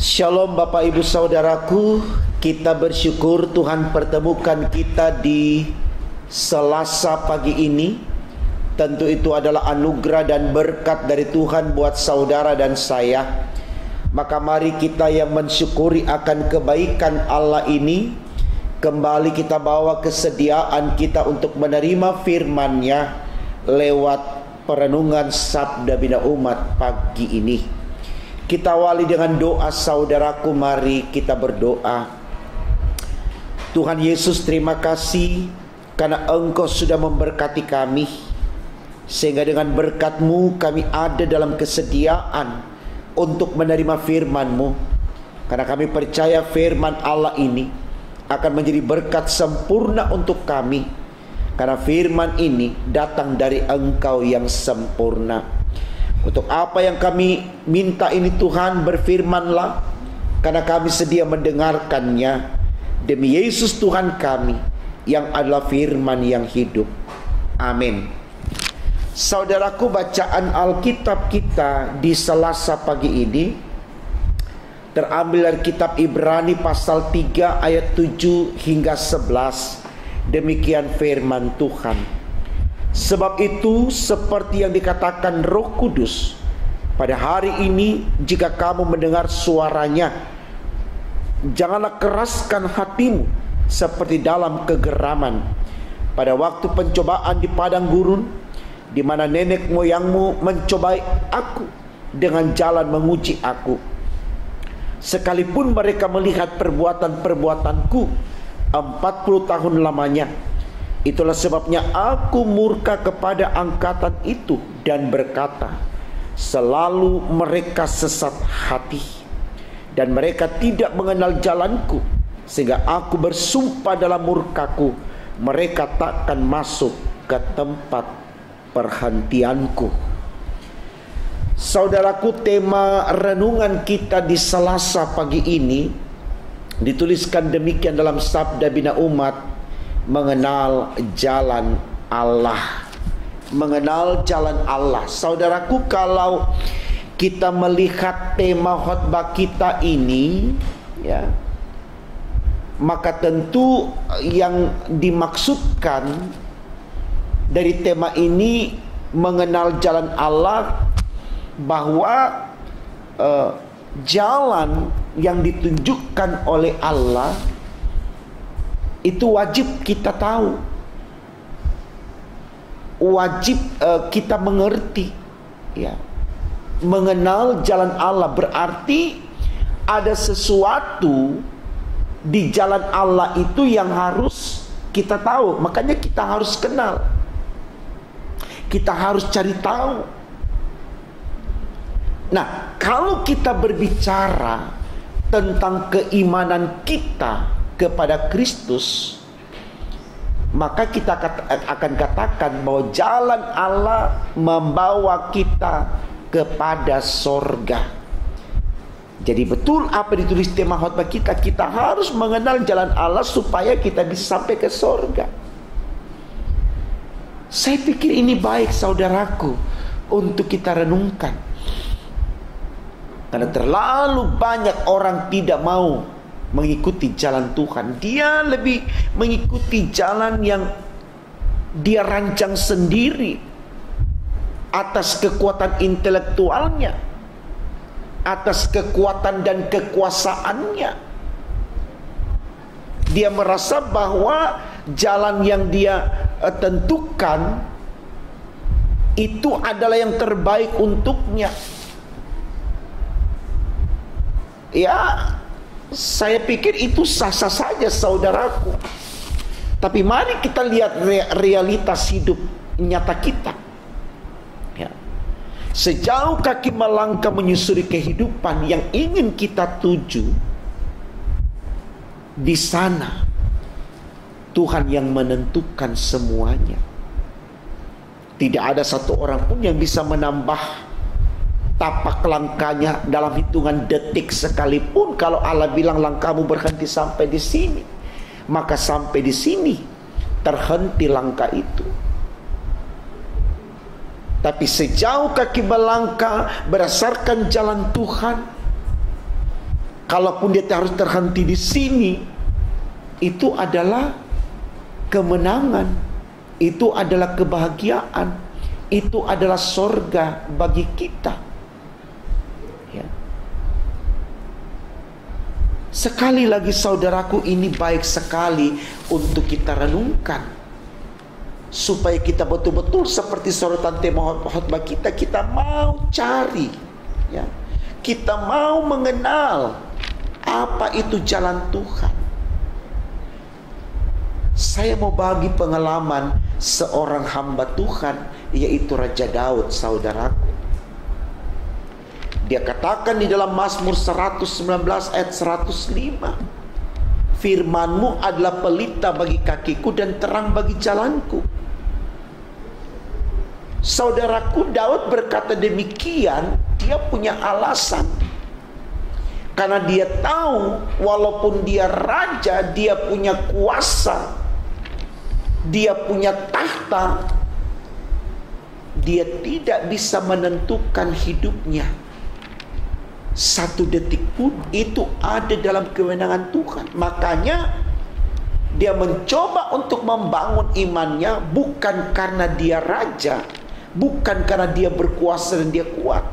Shalom Bapak Ibu Saudaraku, kita bersyukur Tuhan pertemukan kita di Selasa pagi ini. Tentu itu adalah anugerah dan berkat dari Tuhan buat saudara dan saya. Maka mari kita yang mensyukuri akan kebaikan Allah ini, kembali kita bawa kesediaan kita untuk menerima firman-Nya lewat perenungan Sabda Bina Umat pagi ini. Kita awali dengan doa saudaraku, mari kita berdoa. Tuhan Yesus, terima kasih karena Engkau sudah memberkati kami, sehingga dengan berkat-Mu kami ada dalam kesediaan untuk menerima firman-Mu. Karena kami percaya firman Allah ini akan menjadi berkat sempurna untuk kami, karena firman ini datang dari Engkau yang sempurna. Untuk apa yang kami minta ini Tuhan, berfirman-Lah, karena kami sedia mendengarkannya. Demi Yesus Tuhan kami yang adalah firman yang hidup. Amin. Saudaraku, bacaan Alkitab kita di Selasa pagi ini terambil dari kitab Ibrani pasal 3 ayat 7 hingga 11. Demikian firman Tuhan. Sebab itu, seperti yang dikatakan Roh Kudus, pada hari ini jika kamu mendengar suaranya, janganlah keraskan hatimu seperti dalam kegeraman pada waktu pencobaan di padang gurun, di mana nenek moyangmu mencobai aku dengan jalan menguji aku. Sekalipun mereka melihat perbuatan-perbuatanku 40 tahun lamanya. Itulah sebabnya aku murka kepada angkatan itu dan berkata, selalu mereka sesat hati dan mereka tidak mengenal jalanku, sehingga aku bersumpah dalam murkaku, mereka takkan masuk ke tempat perhentianku. Saudaraku, tema renungan kita di Selasa pagi ini dituliskan demikian dalam Sabda Bina Umat: mengenal jalan Allah. Mengenal jalan Allah. Saudaraku, kalau kita melihat tema khotbah kita ini, ya, maka tentu yang dimaksudkan dari tema ini mengenal jalan Allah, bahwa jalan yang ditunjukkan oleh Allah itu wajib kita tahu, wajib kita mengerti, ya. Mengenal jalan Allah berarti ada sesuatu di jalan Allah itu yang harus kita tahu. Makanya kita harus kenal, kita harus cari tahu. Nah, kalau kita berbicara tentang keimanan kita kepada Kristus, maka kita akan katakan bahwa jalan Allah membawa kita kepada sorga. Jadi betul apa ditulis tema khotbah kita, kita harus mengenal jalan Allah supaya kita bisa sampai ke sorga. Saya pikir ini baik saudaraku untuk kita renungkan, karena terlalu banyak orang tidak mau mengikuti jalan Tuhan. Dia lebih mengikuti jalan yang dia rancang sendiri atas kekuatan intelektualnya, atas kekuatan dan kekuasaannya. Dia merasa bahwa jalan yang dia tentukan itu adalah yang terbaik untuknya. Ya, saya pikir itu sah-sah saja saudaraku. Tapi mari kita lihat realitas hidup nyata kita, ya. Sejauh kaki melangkah menyusuri kehidupan yang ingin kita tuju, di sana Tuhan yang menentukan semuanya. Tidak ada satu orang pun yang bisa menambah tapak langkahnya dalam hitungan detik sekalipun. Kalau Allah bilang langkahmu berhenti sampai di sini, maka sampai di sini terhenti langkah itu. Tapi sejauh kaki melangkah berdasarkan jalan Tuhan, Kalaupun dia harus terhenti di sini, itu adalah kemenangan, itu adalah kebahagiaan, itu adalah sorga bagi kita. Ya. Sekali lagi saudaraku, ini baik sekali untuk kita renungkan, supaya kita betul-betul seperti sorotan tema khotbah kita mau cari, ya, kita mau mengenal apa itu jalan Tuhan. Saya mau bagi pengalaman seorang hamba Tuhan, yaitu Raja Daud, saudaraku. Dia katakan di dalam Mazmur 119 ayat 105, firman-Mu adalah pelita bagi kakiku dan terang bagi jalanku. Saudaraku, Daud berkata demikian, dia punya alasan. Karena dia tahu walaupun dia raja, dia punya kuasa, dia punya tahta, dia tidak bisa menentukan hidupnya satu detik pun. Itu ada dalam kewenangan Tuhan. Makanya dia mencoba untuk membangun imannya, bukan karena dia raja, bukan karena dia berkuasa dan dia kuat,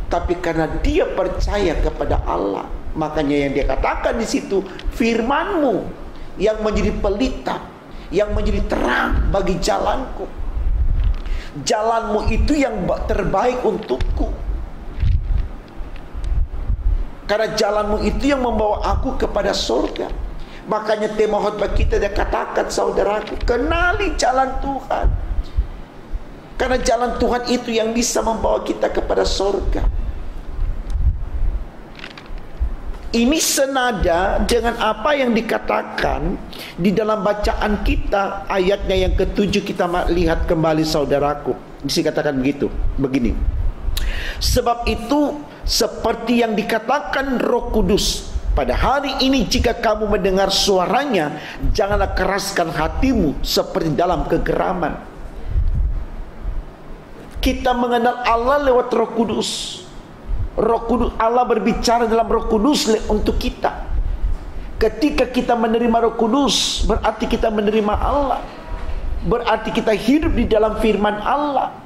tapi karena dia percaya kepada Allah. Makanya yang dia katakan di situ, firman-Mu yang menjadi pelita, yang menjadi terang bagi jalanku. Jalan-Mu itu yang terbaik untukku. Karena jalan-Mu itu yang membawa aku kepada surga. Makanya tema khotbah kita dia katakan, saudaraku, kenali jalan Tuhan. Karena jalan Tuhan itu yang bisa membawa kita kepada surga. Ini senada dengan apa yang dikatakan di dalam bacaan kita, ayatnya yang ke-7 kita lihat kembali, saudaraku. Dikatakan begini. Sebab itu, seperti yang dikatakan Roh Kudus, pada hari ini jika kamu mendengar suaranya, janganlah keraskan hatimu seperti dalam kegeraman. Kita mengenal Allah lewat Roh Kudus. Roh Kudus, Allah berbicara dalam Roh Kudus untuk kita. Ketika kita menerima Roh Kudus, berarti kita menerima Allah. Berarti kita hidup di dalam firman Allah.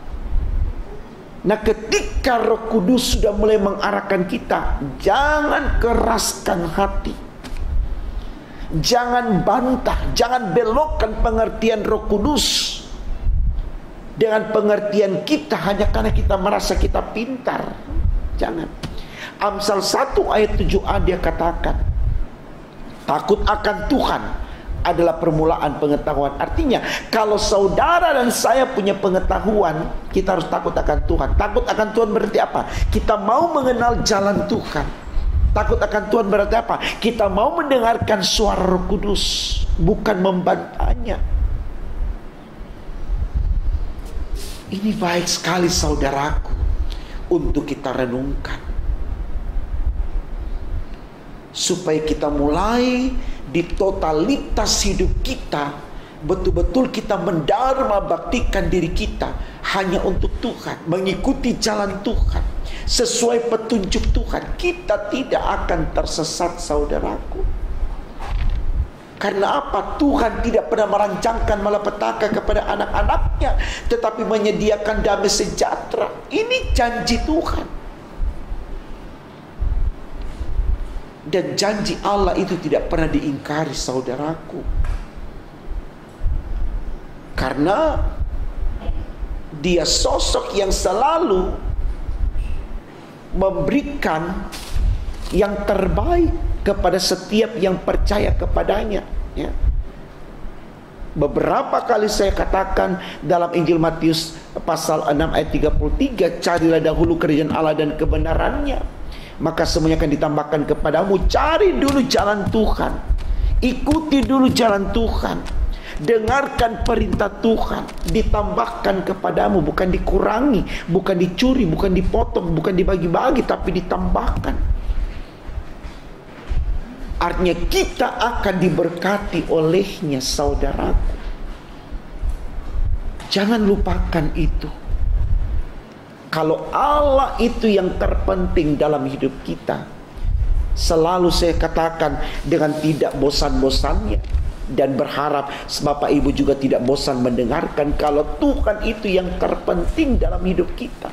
Nah, ketika Roh Kudus sudah mulai mengarahkan kita, jangan keraskan hati. Jangan bantah, jangan belokkan pengertian Roh Kudus dengan pengertian kita hanya karena kita merasa kita pintar. Jangan. Amsal 1 ayat 7a dia katakan, takut akan Tuhan adalah permulaan pengetahuan. Artinya, kalau saudara dan saya punya pengetahuan, kita harus takut akan Tuhan. Takut akan Tuhan berarti apa? Kita mau mengenal jalan Tuhan. Takut akan Tuhan berarti apa? Kita mau mendengarkan suara Roh Kudus, bukan membantahnya. Ini baik sekali, saudaraku, untuk kita renungkan, supaya kita mulai di totalitas hidup kita, betul-betul kita mendharma baktikan diri kita hanya untuk Tuhan, mengikuti jalan Tuhan, sesuai petunjuk Tuhan. Kita tidak akan tersesat, saudaraku. Karena apa? Tuhan tidak pernah merancangkan malapetaka kepada anak-anaknya, tetapi menyediakan damai sejahtera. Ini janji Tuhan. Dan janji Allah itu tidak pernah diingkari, saudaraku. Karena Dia sosok yang selalu memberikan yang terbaik kepada setiap yang percaya kepadanya, ya. Beberapa kali saya katakan dalam Injil Matius pasal 6 ayat 33, carilah dahulu kerajaan Allah dan kebenarannya, maka semuanya akan ditambahkan kepadamu. Cari dulu jalan Tuhan, ikuti dulu jalan Tuhan, dengarkan perintah Tuhan, ditambahkan kepadamu, bukan dikurangi, bukan dicuri, bukan dipotong, bukan dibagi-bagi, tapi ditambahkan. Artinya kita akan diberkati olehnya, saudaraku. Jangan lupakan itu. Kalau Allah itu yang terpenting dalam hidup kita, Selalu saya katakan dengan tidak bosan-bosannya, dan berharap Bapak Ibu juga tidak bosan mendengarkan kalau Tuhan itu yang terpenting dalam hidup kita.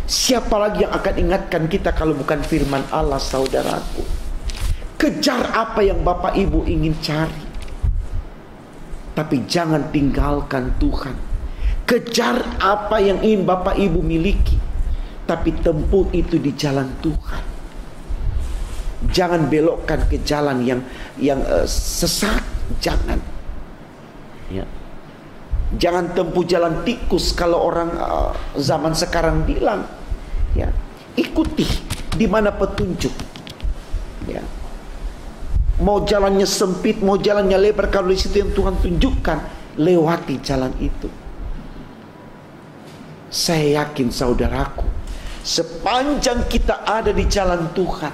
Siapa lagi yang akan ingatkan kita kalau bukan firman Allah, saudaraku? Kejar apa yang Bapak Ibu ingin cari, tapi jangan tinggalkan Tuhan. Kejar apa yang ingin Bapak Ibu miliki, tapi tempuh itu di jalan Tuhan. Jangan belokkan ke jalan yang sesat. Jangan. Ya. Jangan tempuh jalan tikus kalau orang zaman sekarang bilang. Ya. Ikuti di mana petunjuk. Ya. Mau jalannya sempit, mau jalannya lebar, kalau di situ yang Tuhan tunjukkan, lewati jalan itu. Saya yakin saudaraku, sepanjang kita ada di jalan Tuhan,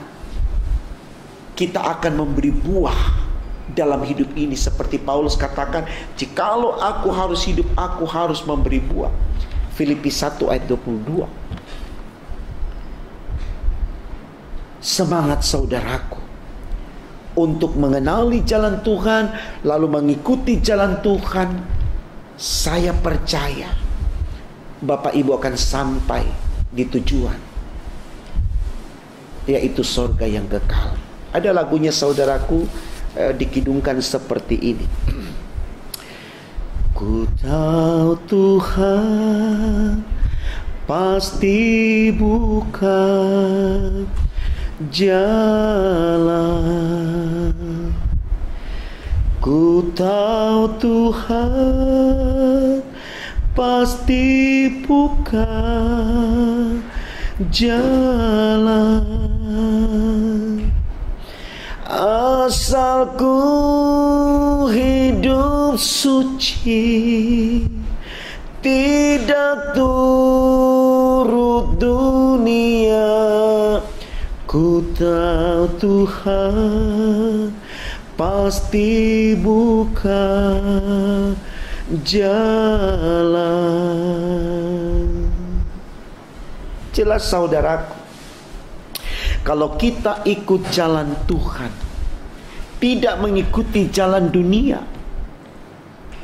kita akan memberi buah dalam hidup ini. Seperti Paulus katakan, jikalau aku harus hidup, aku harus memberi buah. Filipi 1 ayat 22. Semangat saudaraku untuk mengenali jalan Tuhan, lalu mengikuti jalan Tuhan. Saya percaya Bapak Ibu akan sampai di tujuan, yaitu surga yang kekal. Ada lagunya saudaraku, dikidungkan seperti ini. Ku tahu Tuhan pasti buka jalan. Ku tahu Tuhan pasti buka jalan. Asal ku hidup suci, tidak turut dunia. Ku tahu Tuhan pasti buka jalan. Jelas saudaraku, kalau kita ikut jalan Tuhan, tidak mengikuti jalan dunia,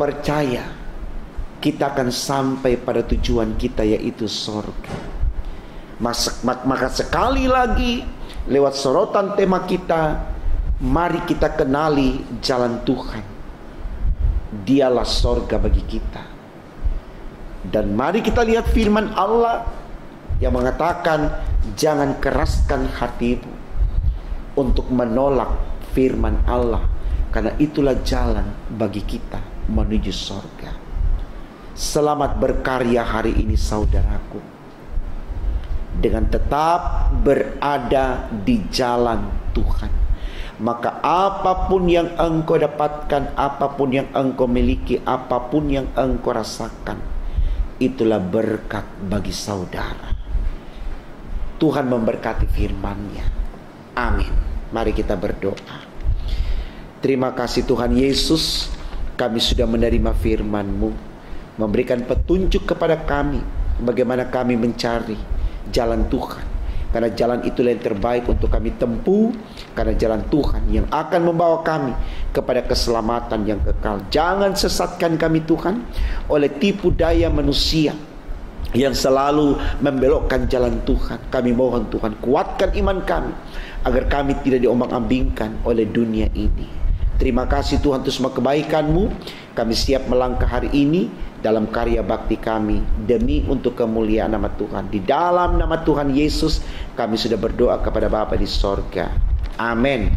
percaya kita akan sampai pada tujuan kita, yaitu surga. Maka sekali lagi, lewat sorotan tema kita, mari kita kenali jalan Tuhan. Dialah surga bagi kita. Dan mari kita lihat firman Allah yang mengatakan, jangan keraskan hatimu untuk menolak firman Allah, karena itulah jalan bagi kita menuju surga. Selamat berkarya hari ini saudaraku, dengan tetap berada di jalan Tuhan. Maka apapun yang engkau dapatkan, apapun yang engkau miliki, apapun yang engkau rasakan, itulah berkat bagi saudara. Tuhan memberkati firman-Nya. Amin. Mari kita berdoa. Terima kasih Tuhan Yesus, kami sudah menerima firman-Mu, memberikan petunjuk kepada kami bagaimana kami mencari jalan Tuhan. Karena jalan itulah yang terbaik untuk kami tempuh, karena jalan Tuhan yang akan membawa kami kepada keselamatan yang kekal. Jangan sesatkan kami Tuhan oleh tipu daya manusia yang selalu membelokkan jalan Tuhan. Kami mohon Tuhan, kuatkan iman kami agar kami tidak diombang-ambingkan oleh dunia ini. Terima kasih Tuhan untuk semua kebaikan-Mu. Kami siap melangkah hari ini dalam karya bakti kami, demi untuk kemuliaan nama Tuhan. Di dalam nama Tuhan Yesus kami sudah berdoa kepada Bapa di sorga. Amin.